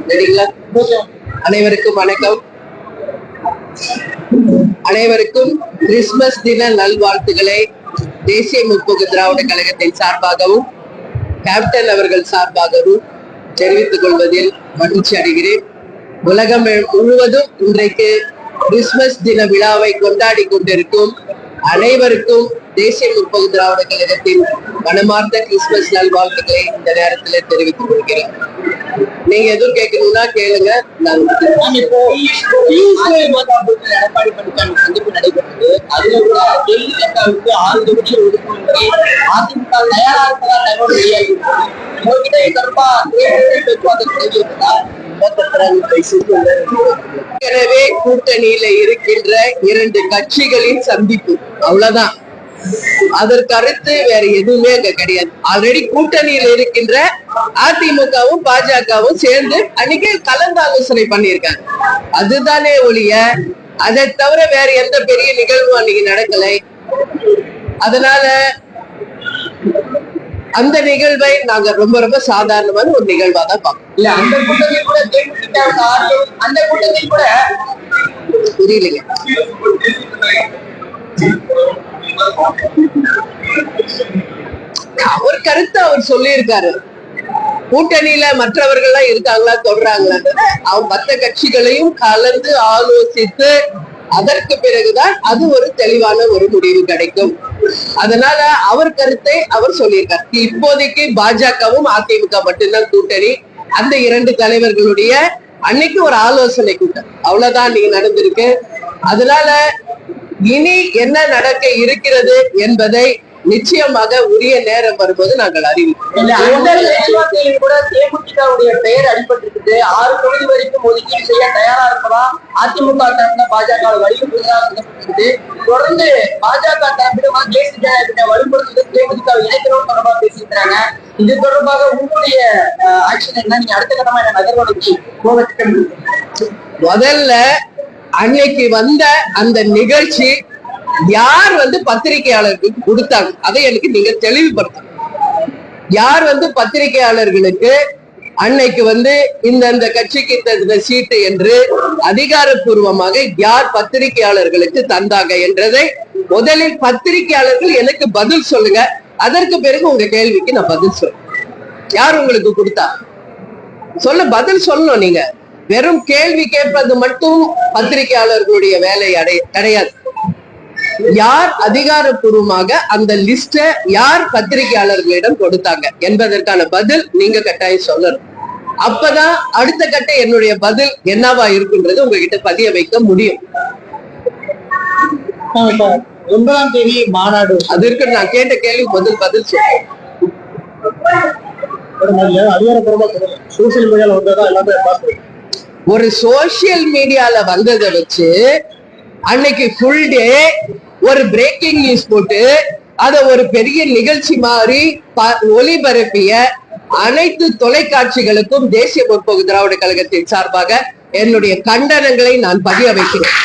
சரிங்களா? அனைவருக்கும் வணக்கம். அனைவருக்கும் கிறிஸ்துமஸ் தின நல்வாழ்த்துக்களை தேசிய முற்போக்கு திராவிட கழகத்தின் சார்பாகவும் கேப்டன் அவர்கள் சார்பாகவும் தெரிவித்துக் கொள்வதில் மகிழ்ச்சி அடைகிறேன். உலகம் முழுவதும் இன்றைக்கு கிறிஸ்துமஸ் தின விழாவை கொண்டாடி கொண்டிருக்கும் அனைவருக்கும் தேசிய முற்போக்கு திராவிட கழகத்தின் மனமார்ந்த கிறிஸ்துமஸ் நல்வாழ்த்துக்களை இந்த நேரத்தில் தெரிவித்துக் கொள்கிறேன். நீங்க எதுவும் கேட்கணும்னா கேளுங்க. எடப்பாடி பழனிசாமி சந்திப்பு நடைபெற்றது. அதுல கூட தேமுதிகவுக்கு 6 தொகுதிகள் ஒதுக்குமுறை அதிமுக தயாரா இருப்பதா தகவல் வெளியாகியிருக்கிறது. உங்ககிட்ட தொடர்பா பேச்சுவார்த்தை தெரிவித்ததா? எனவே கூட்டணியில இருக்கின்ற 2 கட்சிகளின் சந்திப்பு, அவ்வளவுதான். அதற்கு அடுத்து வேற எதுவுமே அங்க கிடையாது. ஆல்ரெடி கூட்டணியில் இருக்கின்ற அதிமுகவும் பாஜகவும் சேர்ந்து அன்னைக்கு கலந்து ஆலோசனை பண்ணியிருக்காங்க. அதுதானே ஒழிய அதை தவிர வேற எந்த பெரிய நிகழ்வும் அன்னைக்கு நடக்கலை. அதனால அந்த நிகழ்வை நாங்க ரொம்ப ரொம்ப சாதாரணமான ஒரு நிகழ்வா தான் பார்க்கணும். இல்ல அந்த கூட்டத்தில் கூட அந்த கூட்டத்தில் கூட புரியலைங்க. அவர் கருத்து அவர் சொல்லியிருக்காரு. கூட்டணியில மற்றவர்கள் எல்லாம் இருக்காங்களா சொல்றாங்களான்னு அவங்க மற்ற கட்சிகளையும் கலந்து ஆலோசித்து அதற்கு பிறகுதான் அது ஒரு தெளிவான ஒரு முடிவு கிடைக்கும். அதனால அவர் கருத்தை அவர் சொல்லியிருக்காரு. இப்போதைக்கு பாஜகவும் அதிமுக மட்டும்தான் கூட்டணி. அந்த 2 தலைவர்களுடைய அன்னைக்கு ஒரு ஆலோசனை கூட்டம், அவ்வளவுதான் நீங்க நடந்திருக்கு. அதனால இனி என்ன நடக்க இருக்கிறது என்பதை நிச்சயமாக உரிய நேரம் வரும்போது நாங்கள் அறிவிப்போம். கூட தேமுதிகவுடைய பெயர் அடிபட்டிருக்குது. 6 தொகுதி வரைக்கும் ஒதுக்கீடு செய்ய தயாரா இருப்பதா அதிமுக தரப்புல பாஜக வலியுறுத்தி தொடர்ந்து பாஜக தரப்பிலும் தேசிய ஜனநாயகத்தை வலுப்படுத்துவது தேமுதிக இணைக்கிறோம் தொடர்பாக பேசியிருக்கிறாங்க. இது தொடர்பாக உங்களுடைய ஆக்ஷன் என்ன? நீங்க அடுத்த கட்டமா என்ன நகர்வலைக்கு போக திட்டம்? முதல்ல அன்னைக்கு வந்த அந்த நிகழ்ச்சி யார் பத்திரிகையாளருக்கு கொடுத்தாங்க அதை எனக்கு நீங்க தெளிவுபடுத்தணும். யார் பத்திரிகையாளர்களுக்கு அன்னைக்கு இந்த கட்சிக்கு இந்த சீட்டு என்று அதிகாரப்பூர்வமாக யார் பத்திரிகையாளர்களுக்கு தந்தாங்க என்றதை முதலில் பத்திரிகையாளர்கள் எனக்கு பதில் சொல்லுங்க. அதற்கு பிறகு உங்க கேள்விக்கு நான் பதில் சொல்றேன். யார் உங்களுக்கு கொடுத்தா பதில் சொல்லணும். நீங்க வெறும் கேள்வி கேட்பது மட்டும் பத்திரிகையாளர்களுடைய வேலை கிடையாது. யார் அதிகாரப்பூர்வமாக அந்த லிஸ்ட யார் பத்திரிகையாளர்களிடம் கொடுத்தாங்க என்பதற்கான பதில் நீங்க கட்டாயம் சொல்லணும். அப்பதான் அடுத்த கட்ட என்னுடைய பதில் என்னவா இருக்குன்றது உங்ககிட்ட பதிய வைக்க முடியும். 9ஆம் தேதி மாநாடு, அதற்கு நான் கேட்ட கேள்வி பதில் சொல்றேன். ஒரு சோசியல் மீடியால வந்ததை வச்சு அன்னைக்கு ஃபுல் டே ஒரு பிரேக்கிங் நியூஸ் போட்டு அத ஒரு பெரிய நிகழ்ச்சி மாதிரி ஒளிபரப்பிய அனைத்து தொலைக்காட்சிகளுக்கும் தேசிய முற்போக்கு திராவிட கழகத்தின் சார்பாக என்னுடைய கண்டனங்களை நான் பதிய வைக்கிறேன்.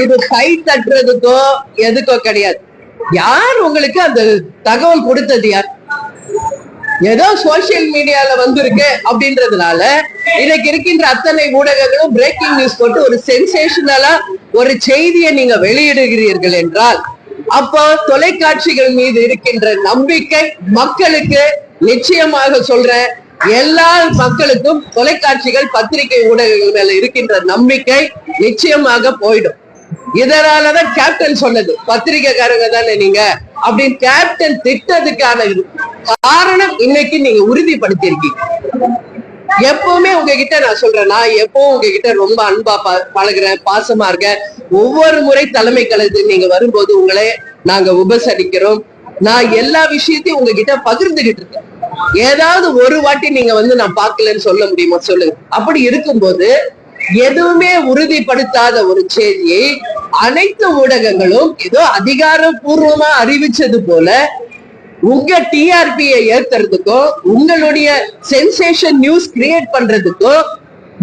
இது கை தட்டுறதுக்கோ எதுக்கோ கிடையாது. யார் உங்களுக்கு அந்த தகவல் கொடுத்தது? யார்? ஏதோ சோசியல் மீடியால வந்திருக்கு அப்படின்றதுனால இன்னைக்கு இருக்கின்ற அத்தனை ஊடகங்களும் பிரேக்கிங் நியூஸ் போட்டு ஒரு சென்சேஷனலா ஒரு செய்தியை நீங்க வெளியிடுகிறீர்கள் என்றால் அப்போ தொலைக்காட்சிகள் மீது இருக்கின்ற நம்பிக்கை மக்களுக்கு, நிச்சயமாக சொல்றேன், எல்லா மக்களுக்கும் தொலைக்காட்சிகள் பத்திரிகை ஊடகங்கள் மேல இருக்கின்ற நம்பிக்கை நிச்சயமாக போயிடும். இதனாலதான் கேப்டன் சொன்னது பத்திரிகைக்காரங்க தானே நீங்க அப்படின்னு கேப்டன் திட்டத்துக்கான காரணம் இன்னைக்கு நீங்க உறுதிப்படுத்திருக்கீங்க. எப்பவுமே உங்ககிட்ட நான் சொல்றேன், நான் எப்பவும் உங்ககிட்ட ரொம்ப அன்பா பழகுறேன், பாசமா இருக்கேன். ஒவ்வொரு முறை தலைமை கழகத்துக்கு நீங்க வரும்போது உங்களை நாங்க உபசரிக்கிறோம். நான் எல்லா விஷயத்தையும் உங்ககிட்ட பகிர்ந்துகிட்டு இருக்கேன். ஏதாவது ஒரு வாட்டி நீங்க நான் பார்க்கலன்னு சொல்ல முடியுமா? சொல்லுங்க. அப்படி இருக்கும்போது எதுவுமே உறுதிப்படுத்தாத ஒரு செய்தியை அனைத்து ஊடகங்களும் ஏதோ அதிகாரப்பூர்வமா அறிவிச்சது போல உங்க டிஆர்பியை ஏத்துறதுக்கோ உங்களுடைய சென்சேஷன் நியூஸ் கிரியேட் பண்றதுக்கோ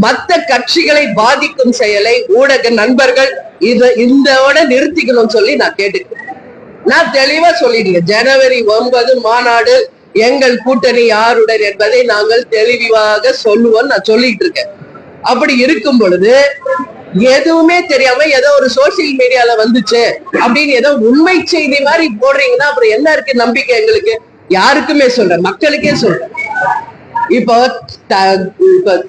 மற்ற கட்சிகளை பாதிக்கும் செயலை ஊடக நண்பர்கள் இதோட நிறுத்திக்கணும்னு சொல்லி நான் கேட்டுக்கிறேன். நான் தெளிவா சொல்லிடுங்க. ஜனவரி 9 மாநாடு எங்கள் கூட்டணி யாருடன் என்பதை நாங்கள் தெளிவாக சொல்லுவோம். நான் சொல்லிட்டு இருக்கேன். அப்படி இருக்கும் பொழுது எதுவுமே தெரியாம ஏதோ ஒரு சோசியல் மீடியால வந்துச்சு அப்படின்னு ஏதோ உண்மை செய்தி மாதிரி போடுறீங்கன்னா அப்புறம் என்ன இருக்கு நம்பிக்கை? எங்களுக்கு யாருக்குமே சொல்றேன், மக்களுக்கே சொல்றேன். இப்போ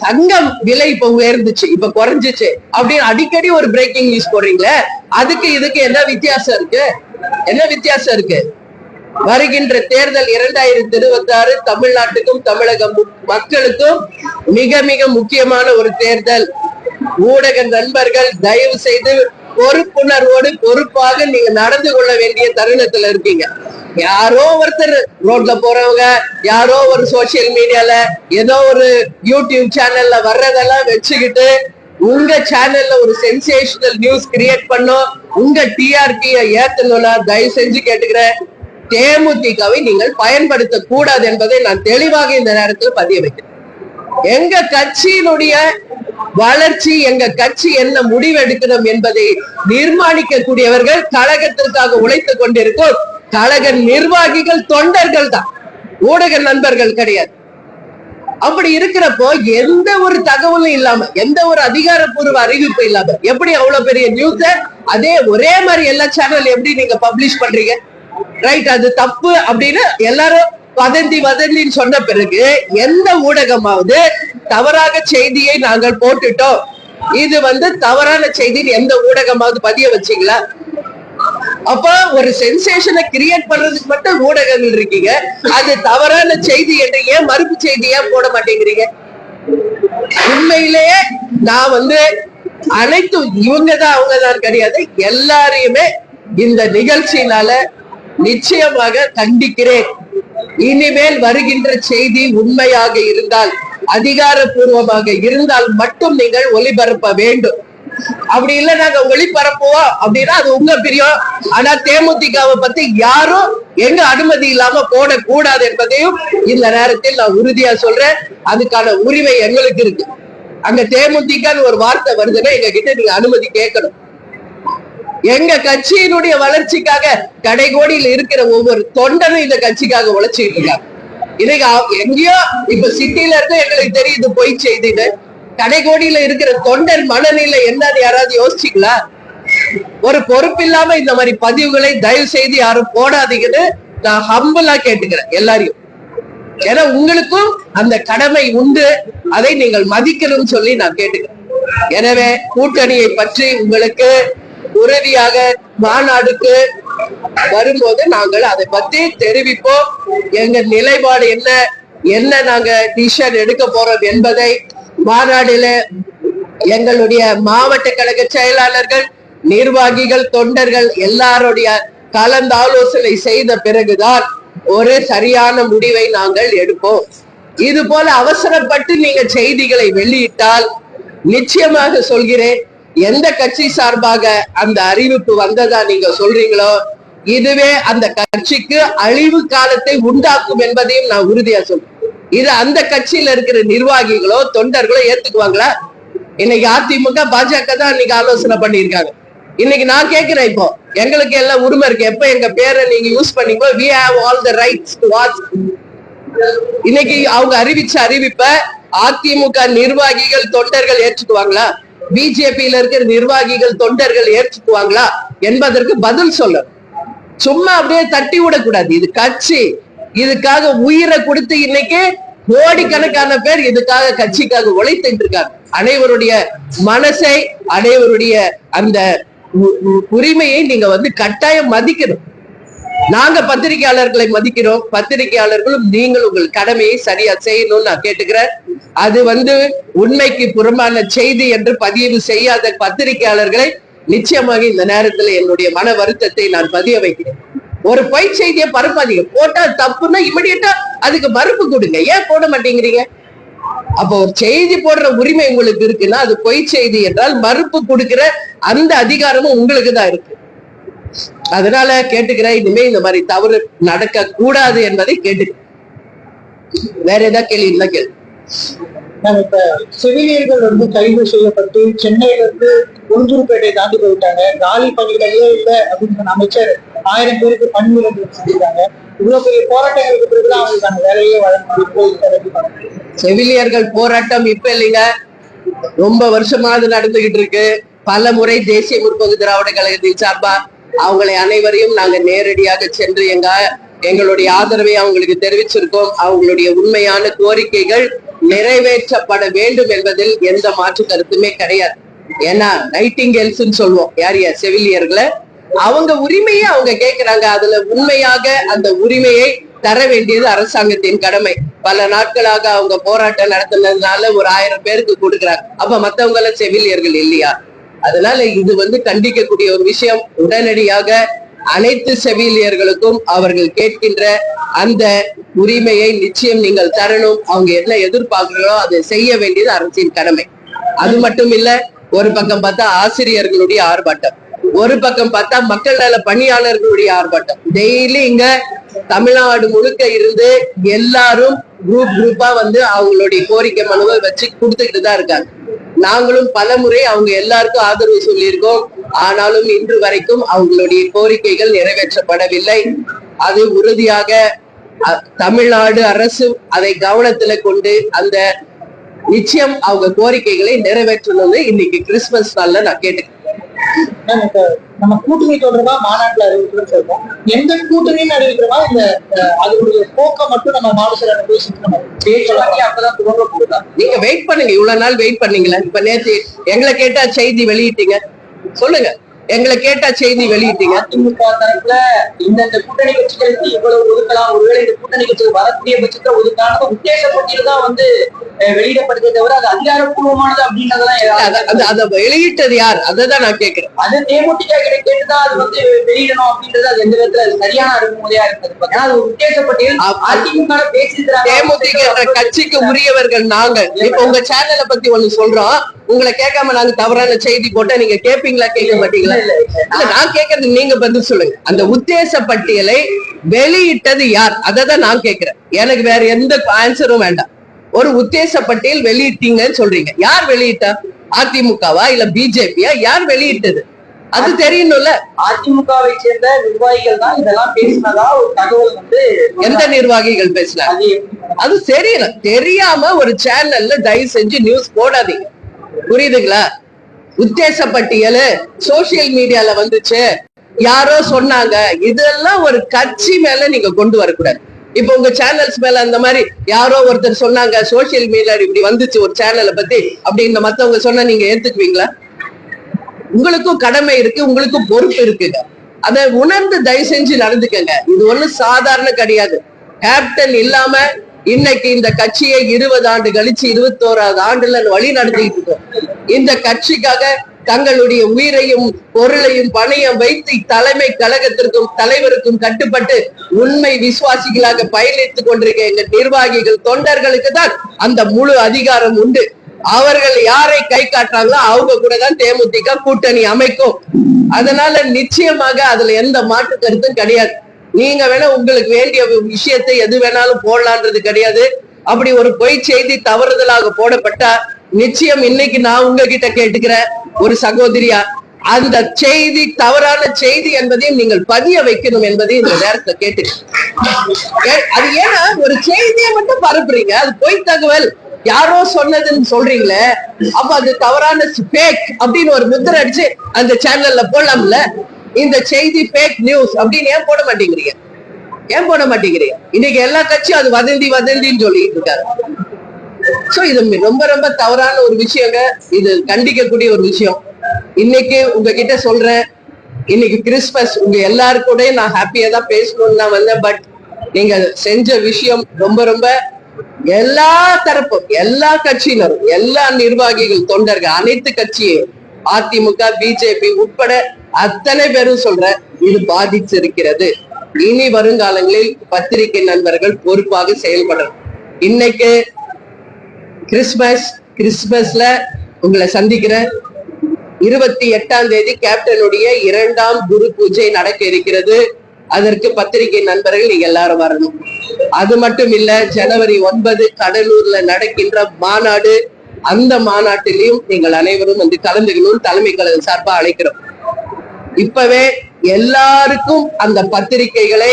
தங்கம் விலை இப்ப உயர்ந்துச்சு, இப்ப குறைஞ்சிச்சு அப்படின்னு அடிக்கடி ஒரு பிரேக்கிங் நியூஸ் போடுறீங்களே, அதுக்கு இதுக்கு என்ன வித்தியாசம் இருக்கு? என்ன வித்தியாசம் இருக்கு? வருகின்ற தேர்தல் 2026 தமிழ்நாட்டுக்கும் தமிழக மக்களுக்கும் மிக மிக முக்கியமான ஒரு தேர்தல். ஊடக நண்பர்கள் தயவு செய்து பொறுப்புணர்வோடு பொறுப்பாக நீங்க நடந்து கொள்ள வேண்டிய தருணத்துல இருக்கீங்க. யாரோ ஒருத்தர் ரோட்ல போறவங்க, யாரோ ஒரு சோசியல் மீடியால ஏதோ ஒரு யூடியூப் சேனல்ல வர்றதெல்லாம் வச்சுக்கிட்டு உங்க சேனல்ல ஒரு சென்சேஷனல் நியூஸ் கிரியேட் பண்ணும், உங்க டிஆர்பியை ஏத்தணும்னா தயவு செஞ்சு கேட்டுக்கிறேன், தேமுதிகவை நீங்கள் பயன்படுத்த கூடாது என்பதை நான் தெளிவாக இந்த நேரத்தில் பதிய வைக்கிறேன். எங்க கட்சியினுடைய வளர்ச்சி, எங்க கட்சி என்ன முடிவெடுக்கணும் என்பதை நிர்மாணிக்கக்கூடியவர்கள் கழகத்திற்காக உழைத்துக் கொண்டிருக்கும் கழக நிர்வாகிகள், தொண்டர்கள் தான், ஊடக நண்பர்கள் கிடையாது. அப்படி இருக்கிறப்போ எந்த ஒரு தகவலும் இல்லாம, எந்த ஒரு அதிகாரப்பூர்வ அறிவிப்பு இல்லாம எப்படி அவ்வளவு பெரிய நியூஸ அதே ஒரே மாதிரி எல்லா சேனல் எப்படி நீங்க பப்ளிஷ் பண்றீங்க? ரைட், அது தப்பு அப்படின்னு எல்லாரும் வதந்தின்னு சொன்ன பிறகு எந்த ஊடகமாவது தவறாக செய்தியை நாங்கள் போட்டுட்டோம், இது தவறான செய்தி எந்த ஊடகமாவது பதிய வச்சீங்களா? அப்ப ஒரு சென்சேஷனை கிரியேட் பண்றதுக்கு மட்டும் ஊடகங்கள் இருக்கீங்க, அது தவறான செய்தி என்று ஏன் மறுப்பு செய்தி ஏன் போட மாட்டேங்கிறீங்க? உண்மையிலேயே நான் அனைத்து இவங்கதான் அவங்கதான் கிடையாது, எல்லாரையுமே இந்த நிகழ்ச்சியினால நிச்சயமாக கண்டிக்கிறேன். இனிமேல் வருகின்ற செய்தி உண்மையாக இருந்தால், அதிகாரப்பூர்வமாக இருந்தால் மட்டும் நீங்கள் ஒளிபரப்ப வேண்டும். அப்படி இல்ல நாங்க ஒளிபரப்புவோம் அப்படின்னா அது உங்க பிரியம். ஆனா தேமுதிகவை பத்தி யாரும் எங்க அனுமதி இல்லாம போடக்கூடாது என்பதையும் இந்த நேரத்தில் நான் உறுதியா சொல்றேன். அதுக்கான உரிமை எங்களுக்கு இருக்கு. அங்க தேமுதிகன்னு ஒரு வார்த்தை வருதுன்னா எங்க கிட்ட நீங்க அனுமதி கேட்கணும். எங்க கட்சியினுடைய வளர்ச்சிக்காக கடைகோடியில் இருக்கிற ஒவ்வொரு தொண்டனும் இந்த கட்சிக்காக உழைச்சிட்டு இருக்காங்க. இன்னைக்கு எங்கேயோ இப்ப சிட்டில இருந்து எங்களுக்கு தெரியுது பொய் செய்தின்னு, கடைகோடியில இருக்கிற தொண்டர் மனநிலை என்னன்னு யாராவது யோசிச்சீங்களா? ஒரு பொறுப்பு இல்லாம இந்த மாதிரி பதிவுகளை தயவு செய்து யாரும் போடாதீங்கன்னு நான் ஹம்பிளா கேட்டுக்கிறேன் எல்லாரையும். ஏன்னா உங்களுக்கும் அந்த கடமை உண்டு, அதை நீங்கள் மதிக்கணும்னு சொல்லி நான் கேட்டுக்கிறேன். எனவே கூட்டணியை பற்றி உங்களுக்கு உறுதியாக மாநாடுக்கு வரும்போது நாங்கள் அதை பத்தி தெரிவிப்போம். எங்க நிலைப்பாடு என்ன நாங்க டிசிஷன் எடுக்க போறோம் என்பதை மாநாடுல எங்களுடைய மாவட்ட கழக செயலாளர்கள், நிர்வாகிகள், தொண்டர்கள் எல்லாருடைய கலந்து ஆலோசனை செய்த பிறகுதான் ஒரு சரியான முடிவை நாங்கள் எடுப்போம். இது போல அவசரப்பட்டு நீங்க செய்திகளை வெளியிட்டால் நிச்சயமாக சொல்கிறேன், எந்த கட்சி சார்பாக அந்த அறிவிப்பு வந்ததா நீங்க சொல்றீங்களோ இதுவே அந்த கட்சிக்கு அழிவு காலத்தை உண்டாக்கும் என்பதையும் நான் உறுதியா சொல்றேன். இது அந்த கட்சியில இருக்கிற நிர்வாகிகளோ தொண்டர்களோ ஏத்துக்குவாங்களா? இன்னைக்கு அதிமுக பாஜக தான் இன்னைக்கு ஆலோசனை பண்ணியிருக்காங்க. இன்னைக்கு நான் கேட்கிறேன், இப்போ எங்களுக்கு எல்லாம் உரிமை இருக்கு, எப்ப எங்க பேரை நீங்க யூஸ் பண்ணீங்களோ we have all the rights to ask. இன்னைக்கு அவங்க அறிவிச்ச அறிவிப்ப அதிமுக நிர்வாகிகள் தொண்டர்கள் ஏற்றுக்குவாங்களா? பிஜேபியில இருக்கிற நிர்வாகிகள் தொண்டர்கள் ஏற்றுக்குவாங்களா என்பதற்கு பதில் சொல்ல. சும்மா அப்படியே தட்டி விடக்கூடாது. இது கட்சி, இதுக்காக உயிரை கொடுத்து இன்னைக்கு கோடிக்கணக்கான பேர் இதுக்காக கட்சிக்காக உழைத்துட்டு இருக்காங்க. அனைவருடைய மனசை, அனைவருடைய அந்த உரிமையை நீங்க கட்டாயம் மதிக்கணும். நாங்க பத்திரிகையாளர்களை மதிக்கிறோம், பத்திரிகையாளர்களும் நீங்கள் உங்கள் கடமையை சரியா செய்யணும்னு நான் கேட்டுக்கிறேன். அது உண்மைக்கு புறம்பான செய்தி என்று பதிவு செய்யாத பத்திரிகையாளர்களை நிச்சயமாக இந்த நேரத்துல என்னுடைய மன வருத்தத்தை நான் பதிய வைக்கிறேன். ஒரு பொய் செய்தியை பரப்பாதீங்க. போட்டா தப்புன்னா இமிடியட்டா அதுக்கு மறுப்பு கொடுங்க. ஏன் போட மாட்டேங்கிறீங்க? அப்போ ஒரு செய்தி போடுற உரிமை உங்களுக்கு இருக்குன்னா அது பொய் செய்தி என்றால் மறுப்பு கொடுக்கிற அந்த அதிகாரமும் உங்களுக்கு தான் இருக்கு. அதனால கேட்டுக்கிறேன், இனிமே இந்த மாதிரி தவறு நடக்க கூடாது என்பதை கேட்டுக்கிறேன். வேற ஏதாவது கேள்வி இருந்தா கேள்வி. இப்ப செவிலியர்கள் கைது செய்யப்பட்டு சென்னையில இருந்து உளுந்தூர்பேட்டை தாண்டி போயிட்டாங்க. காலி பணிகளே இல்லை அப்படின்னு அமைச்சர் 1000 பேருக்கு பணியிடங்கள் செஞ்சிருக்காங்க. இவ்வளவு பெரிய போராட்டங்களுக்கு பிறகுதான் அவங்களுக்கான வேலையே வழங்க. செவிலியர்கள் போராட்டம் இப்ப இல்லைங்க, ரொம்ப வருஷமா அது நடந்துகிட்டு இருக்கு. பல முறை தேசிய முற்போக்கு திராவிட கழகத்தின் சார்பா அவங்களை அனைவரையும் நாங்க நேரடியாக சென்று எங்களுடைய ஆதரவை அவங்களுக்கு தெரிவிச்சிருக்கோம். அவங்களுடைய உண்மையான கோரிக்கைகள் நிறைவேற்றப்பட வேண்டும் என்பதில் எந்த மாற்று கருத்துமே கிடையாது. ஏன்னா நைட்டிங்கேல்ஸ் சொல்லுவோம் யார் செவிலியர்களை, அவங்க உரிமையை அவங்க கேட்கிறாங்க. அதுல உண்மையாக அந்த உரிமையை தர வேண்டியது அரசாங்கத்தின் கடமை. பல நாட்களாக அவங்க போராட்டம் நடத்தினதுனால ஒரு 1000 பேருக்கு கொடுக்குறாங்க. அப்ப மத்தவங்க எல்லாம் செவிலியர்கள் இல்லையா? அதனால இது கண்டிக்கக்கூடிய ஒரு விஷயம். உடனடியாக அனைத்து செவிலியர்களுக்கும் அவர்கள் கேட்கின்ற அந்த உரிமையை நிச்சயம் நீங்கள் தரணும். அவங்க என்ன எதிர்பார்க்கிறோ அதை செய்ய வேண்டியது அரசின் கடமை. அது மட்டும் இல்ல, ஒரு பக்கம் பார்த்தா ஆசிரியர்களுடைய ஆர்ப்பாட்டம், ஒரு பக்கம் பார்த்தா மக்கள் நல பணியாளர்களுடைய ஆர்ப்பாட்டம். டெய்லி இங்க தமிழ்நாடு முழுக்க இருந்து எல்லாரும் குரூப்பா அவங்களுடைய கோரிக்கை மனுவை வச்சு கொடுத்துக்கிட்டு தான் இருக்காங்க. நாங்களும் பல முறை அவங்க எல்லாருக்கும் ஆதரவு சொல்லியிருக்கோம். ஆனாலும் இன்று வரைக்கும் அவங்களுடைய கோரிக்கைகள் நிறைவேற்றப்படவில்லை. அது உறுதியாக தமிழ்நாடு அரசு அதை கவனத்துல கொண்டு அந்த நிச்சயம் அவங்க கோரிக்கைகளை நிறைவேற்றணும்னு இன்னைக்கு கிறிஸ்துமஸ் நாள்ல நான் கேட்டுக்கிறேன். நம்ம கூட்டணி தொடர்பா மாநாட்டுல அறிவிக்கிறோம் சொல்றோம். எந்த கூட்டணின்னு அறிவிக்கிறோமா இல்ல அதனுடைய போக்க மட்டும் நம்ம மாவட்ட அப்பதான் துவங்க போகுதா? நீங்க வெயிட் பண்ணுங்க, இவ்வளவு நாள் வெயிட் பண்ணீங்களா? இப்ப நேற்று எங்களை கேட்டா செய்தி வெளியிட்டீங்க, சொல்லுங்க. எங்களை கேட்டா செய்தி வெளியிட்டீங்க. அதிமுக தரப்புல இந்த கூட்டணி கட்சிகளுக்கு இவ்வளவு ஒதுக்கலாம், ஒருவேளை இந்த கூட்டணி கட்சிகள் வரக்கூடிய பட்சத்துல ஒதுக்கான உத்தேச பட்டியல் தான் வெளியிடப்படுதே தவிர அது அதிகாரப்பூர்வமானது அப்படின்றதெல்லாம் அதை வெளியிட்டது யார்? அதான் நான் கேட்கிறேன். அது தேமுதிக கேட்டுதான் அது வெளியிடணும் அப்படின்றது அது எந்த விதத்துல சரியான அணுகுமுறையா இருக்கிறது. ஏன்னா அது உத்தேச பட்டியல் அதிமுக பேசியிருக்கிறாங்க. தேமுதிக கட்சிக்கு உரியவர்கள் நாங்க. இப்ப உங்க சேனலை பத்தி ஒண்ணு சொல்றோம், உங்களை கேட்காம நாங்க தவறான செய்தி போட்டா நீங்க கேட்பீங்களா கேட்க மாட்டீங்களா? நான் கேட்கறது நீங்க பதில் சொல்லுங்க. அந்த உத்தேச பட்டியலை வெளியிட்டது யார்? அததான் நான் கேட்கிறேன். எனக்கு வேற எந்த ஆன்சரும் வேண்டாம். ஒரு உத்தேச பட்டியல் வெளியிட்டீங்கன்னு சொல்றீங்க, யார் வெளியிட்டா? அதிமுகவா இல்ல பிஜேபியா? யார் வெளியிட்டது அது தெரியணும்ல. அதிமுகவை சேர்ந்த நிர்வாகிகள் தான் இதெல்லாம் பேசினதா ஒரு தகவல் எந்த நிர்வாகிகள் பேசினாங்க அது தெரியல. தெரியாம ஒரு சேனல்ல தயவு செஞ்சு நியூஸ் போடாதீங்க, புரியுதுங்களா? உத்தேச பட்டியல் சோசியல் மீடியால வந்துச்சு, யாரோ சொன்னாங்க, இதெல்லாம் ஒரு கட்சி மேல நீங்க கொண்டு வரக்கூடாது. இப்ப உங்க சேனல்ஸ் மேல அந்த மாதிரி யாரோ ஒருத்தர் சொன்னாங்க சோசியல் மீடியால இப்படி வந்துச்சு ஒரு சேனலை பத்தி அப்படின்னு மத்தவங்க சொன்னா நீங்க ஏத்துக்குவீங்களா? உங்களுக்கும் கடமை இருக்கு, உங்களுக்கும் பொறுப்பு இருக்குங்க. அதை உணர்ந்து தயவு செஞ்சு நடந்துக்கங்க. இது ஒண்ணும் சாதாரண கிடையாது. கேப்டன் இல்லாம இன்னைக்கு இந்த கட்சியை 20 ஆண்டு கழிச்சு 21வது ஆண்டுல வழி நடத்திட்டு இருக்கோம். இந்த கட்சிக்காக தங்களுடைய உயிரையும் பொருளையும் பணையம் வைத்து தலைமை கழகத்திற்கும் தலைவருக்கும் கட்டுப்பட்டு உண்மை விசுவாசிகளாக பயணித்துக் கொண்டிருக்க எங்க நிர்வாகிகள் தொண்டர்களுக்கு தான் அந்த முழு அதிகாரம் உண்டு. அவர்கள் யாரை கை காட்டுறாங்களோ அவங்க கூட தான் தேமுதிக கூட்டணி அமைக்கும். அதனால நிச்சயமாக அதுல எந்த மாற்று கருத்தும் கிடையாது. நீங்க வேணா உங்களுக்கு வேண்டிய விஷயத்தை எது வேணாலும் போடலான்றது கிடையாது. அப்படி ஒரு பொய் செய்தி தவறுதலாக போடப்பட்டா நிச்சயம் இன்னைக்கு நான் உங்ககிட்ட கேட்டுக்கிறேன் ஒரு சகோதரியா, அந்த செய்தி தவறான செய்தி என்பதையும் நீங்கள் பதிய வைக்கணும் என்பதையும் இந்த நேரத்தை கேட்டு. அது ஏன்னா ஒரு செய்தியை மட்டும் பரப்புறீங்க, அது பொய் தகவல் யாரோ சொன்னதுன்னு சொல்றீங்களே, அப்ப அது தவறான ஃபேக் அப்படின்னு ஒரு முத்திரை அடிச்சு அந்த சேனல்ல போடலாம்ல. இந்த செய்தி ஃபேக் நியூஸ் அப்படின்னு ஏன் போட மாட்டேங்கிறீங்க? ஏன் போட மாட்டேங்கிறீங்க? இன்னைக்கு எல்லா கட்சியும் அது வதந்தின்னு சொல்லிட்டு இருக்காரு. சோ இது ரொம்ப ரொம்ப தவறான ஒரு விஷயங்க. இது கண்டிக்கக்கூடிய ஒரு விஷயம். இன்னைக்கு உங்ககிட்ட சொல்றேன், இன்னைக்கு கிறிஸ்துமஸ், உங்க எல்லாருக்கூட நான் ஹாப்பியா தான் பேசணும்னு நான் வந்தேன். பட் நீங்க செஞ்ச விஷயம் ரொம்ப ரொம்ப எல்லா தரப்பும், எல்லா கட்சியினரும், எல்லா நிர்வாகிகள், தொண்டர்கள், அனைத்து கட்சியும், அதிமுக பிஜேபி உட்பட அத்தனை பேரும் சொல்ற இது பாதிச்சிருக்கிறது. இனி வருங்காலங்களில் பத்திரிகை நண்பர்கள் பொறுப்பாக செயல்படணும். இன்னைக்கு கிறிஸ்துமஸ்ல உங்களை சந்திக்கிறேன். 28ஆம் தேதி கேப்டனுடைய 2ஆம் குரு பூஜை நடக்க இருக்கிறது. அதற்கு பத்திரிகை நண்பர்கள் நீங்க எல்லாரும் வரணும். அது மட்டும் இல்ல, ஜனவரி 9 கடலூர்ல நடக்கின்ற மாநாடு, அந்த மாநாட்டிலையும் நீங்கள் அனைவரும் கலந்துக்கணும். தலைமை கழகம் சார்பா அழைக்கிறோம். இப்பவே எல்லாருக்கும் அந்த பத்திரிகைகளை,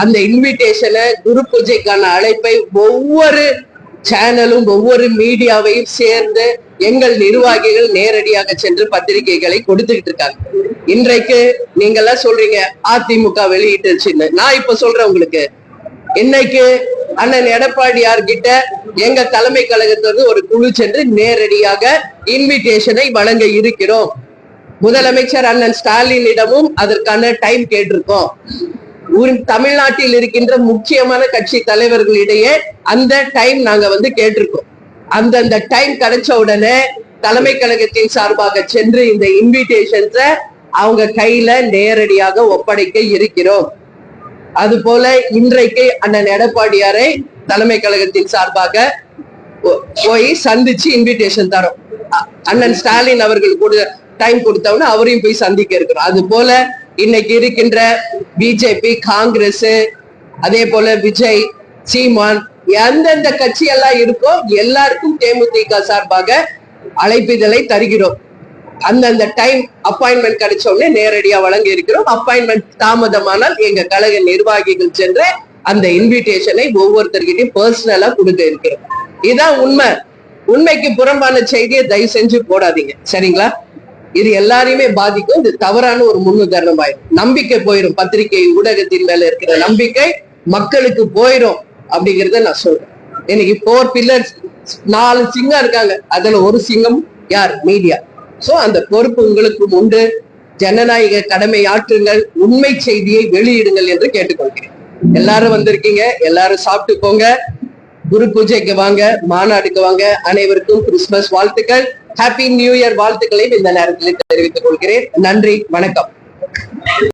அந்த இன்விடேஷனை, குரு பூஜைக்கான அழைப்பை ஒவ்வொரு சேனலும் ஒவ்வொரு மீடியாவையும் சேர்ந்து எங்கள் நிர்வாகிகள் நேரடியாக சென்று பத்திரிகைகளை கொடுத்துக்கிட்டு இருக்காங்க. இன்றைக்கு நீங்க எல்லாம் சொல்றீங்க அதிமுக வெளியிட்டுச்சுன்னு. நான் இப்ப சொல்றேன் உங்களுக்கு, இன்னைக்கு அண்ணன் எடப்பாடியார் கிட்ட எங்க தலைமை கழகத்திலிருந்து ஒரு குழு சென்று நேரடியாக இன்விடேஷனை வழங்க இருக்கிறோம். முதலமைச்சர் அண்ணன் ஸ்டாலினிடமும் அதற்கான டைம் கேட்டிருக்கோம். தமிழ்நாட்டில் இருக்கின்ற முக்கியமான கட்சி தலைவர்களிடையே அந்த டைம் நாங்க கேட்டிருக்கோம். அந்தந்த டைம் கிடைச்ச உடனே தலைமை கழகத்தின் சார்பாக சென்று இந்த இன்விடேஷன்ஸ அவங்க கையில நேரடியாக ஒப்படைக்க இருக்கிறோம். அது போல இன்றைக்கு அண்ணன் எடப்பாடியாரை தலைமை கழகத்தின் சார்பாக போய் சந்திச்சு இன்விடேஷன் தரோம். அண்ணன் ஸ்டாலின் அவர்கள் கூட டைம் கொடுத்தவன அவரையும் போய் சந்திக்க இருக்கிறோம். அது போல இன்னைக்கு இருக்கின்ற பிஜேபி, காங்கிரஸ், அதே போல விஜய், சீமான், எந்தெந்த கட்சி எல்லாம் இருக்கோ எல்லாருக்கும் தேமுதிக சார்பாக அழைப்பிதழை தருகிறோம். அந்தந்த டைம் அப்பாயின்மெண்ட் கிடைச்ச உடனே நேரடியா வழங்கி இருக்கிறோம். அப்பாயின்மெண்ட் தாமதமானால் எங்க கழக நிர்வாகிகள் சென்று அந்த இன்விடேஷனை ஒவ்வொருத்தர்கிட்டையும் பர்சனலா கொடுக்க இருக்கிறோம். இதான் உண்மை. உண்மைக்கு புறம்பான செய்தியை தயவு செஞ்சு போடாதீங்க, சரிங்களா? இது எல்லாரையுமே பாதிக்கும். இது தவறான ஒரு முன்னுதாரணம் ஆயிடும். நம்பிக்கை போயிடும். பத்திரிகை ஊடகத்தின் மேல இருக்கிற நம்பிக்கை மக்களுக்கு போயிடும் அப்படிங்கறத நான் சொல்றேன். இன்னைக்கு 4 பில்லர்ஸ், 4 சிங்கம் இருக்காங்க. அதுல ஒரு சிங்கம் யார்? மீடியா. சோ அந்த பொறுப்பு உங்களுக்கு உண்டு. ஜனநாயக கடமை ஆற்றுங்கள், உண்மை செய்தியை வெளியிடுங்கள் என்று கேட்டுக்கொள்கிறேன். எல்லாரும் வந்திருக்கீங்க, எல்லாரும் சாப்பிட்டு போங்க, குரு பூஜைக்கு வாங்க, மாநாடுக்கு வாங்க. அனைவருக்கும் கிறிஸ்துமஸ் வாழ்த்துக்கள், ஹாப்பி நியூ இயர் வாழ்த்துக்களையும் இந்த நேரத்தில் தெரிவித்துக் கொள்கிறேன். நன்றி, வணக்கம்.